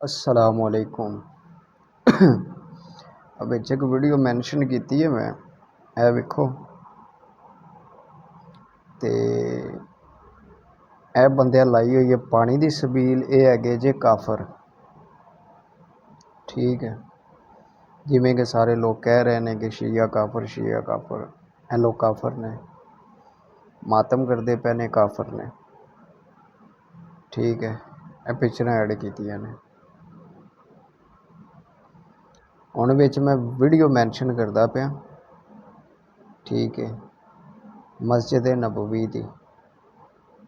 असलामुअलैकुम। अब एक video mention की है मैं है वेखो तो यह बंदे लाई हुई है पानी की सबील। ये है जे काफर, ठीक है, जिमें कि सारे लोग कह रहे हैं कि शिया काफर शिया काफर। ये लोग काफर ने, मातम करते पे ने काफर ने, ठीक है। ये पिक्चर ऐड की ने। हुण विच मैं वीडियो मैंशन करता पाया, ठीक है, मस्जिद नबवी की,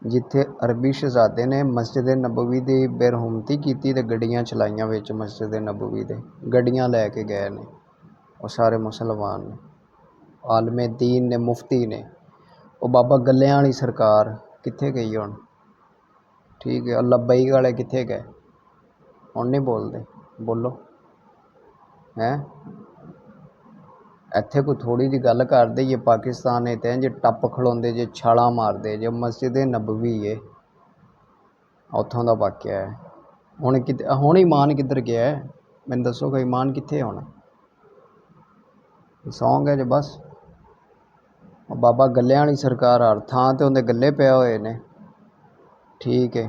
जिथे अरबी शहजादे ने मस्जिद नबवी की बेरहुमती की तो गड्डियां चलाइया विच मस्जिद नबवी दे, गड्डियां लैके गए ने वो सारे मुसलमान ने, आलमे दीन ने, मुफ्ती ने। वो बाबा गलियां वाली सरकार कित्थे गई हुण, ठीक है। लब्बई वाले कित्थे गए, हुण नहीं बोलते, बोलो हैं। इत्थे कोई थोड़ी जी गल करदे जे पाकिस्तान ते जे टप खड़ोंदे जे छालां मारदे जे मस्जिद नबवी है उत्थों का वाक्या है। हुण ईमान किधर गया है, मैनूं दसो कि ईमान कित्थे हुण। सौंग है जो बस बाबा गल्लियां वाली सरकार हर थां ते उहदे गल्ले पे होए ने, ठीक है।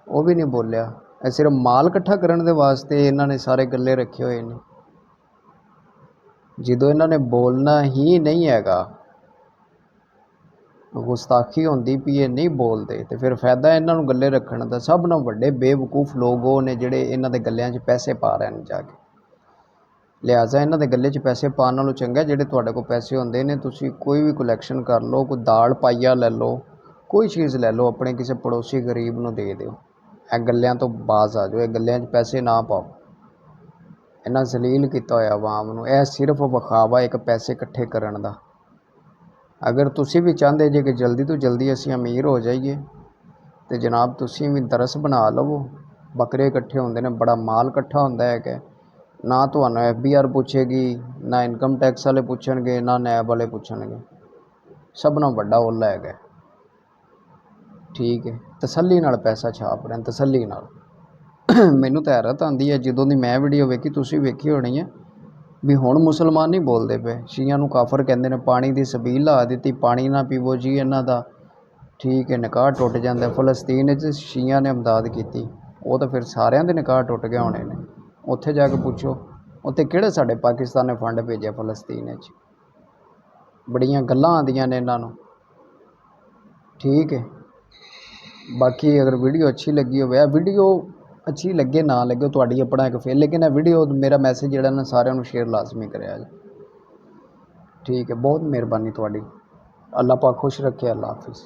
वो भी नहीं बोलिया, सिर्फ माल इकट्ठा करने दे वास्ते इन्होंने सारे गल्ले रखे हुए हैं। जो इन्होंने बोलना ही नहीं हैगा, गुस्ताखी होंदी पई है, नहीं बोलते तो फिर फायदा इन्हों गले रखने का। सब नालों वड्डे बेवकूफ लोग वो ने जिहड़े इन्हां दे गल्लियां 'च पैसे पा रहे हैं जाके। लिहाजा इन्हां दे गल्ले 'च पैसे पाने नालों चंगा जिहड़े तुहाडे कोल पैसे होंदे ने तुसीं कोई भी कलैक्शन कर लो, कोई दाल पाइया लै लो, कोई चीज़ लै लो, अपने किसी पड़ोसी गरीब नूं दे दिओ। ਇਹ गल्लियां तो बाज आ जाओ, ये गल्लियां 'च पैसे ना पाओ। इन्हां जलील किया होया आवाम नूं। यह सिर्फ विखावा एक पैसे इकट्ठे करने का। अगर तुसीं भी चाहते जे कि जल्दी तो जल्दी असीं अमीर हो जाइए तो जनाब तुसीं भी दरस बना लवो। बकरे इकट्ठे होंदे ने, बड़ा माल इकट्ठा होंदा है। ना तुहानूं FBR पूछेगी, ना इनकम टैक्स वाले पूछणगे, ना नैब वाले पूछणगे। सब नालों वड्डा ओला है, ठीक है। तसल्ली नाल पैसा छाप रहे हैं, तसल्ली नाल। मैनूं तो हैरत आती है जदों दी मैं वीडियो वेखी, तुसीं वेखी होनी है भी हुण मुसलमान नहीं बोलते पे, शिया नूं काफर कहंदे ने। पानी की सबील ला दी, पानी ना पीवो जी इन्हां दा, ठीक है, निकाह टुट जाता। फलस्तीन शिया ने इमदाद की, वो तो फिर सारिਆਂ ਦੇ निकाह टुट गए होने ने। उत्थे जाके पूछो उत्थे किहड़े साडे पाकिस्तान ने फंड भेजे फलस्तीन च। बड़ियां गल्लां आंदियां ने इन्हां नूं, ठीक है। बाकी अगर वीडियो अच्छी लगी हो, वीडियो अच्छी लगे ना लगे तुहाडी अपना एक फेल, लेकिन वीडियो मेरा मैसेज जिहड़ा ना सारिਆਂ नूं शेयर लाजमी करिया जे, ठीक है। बहुत मेहरबानी तुहाडी। अल्लाह पाक खुश रखे। अल्लाह हाफिज़।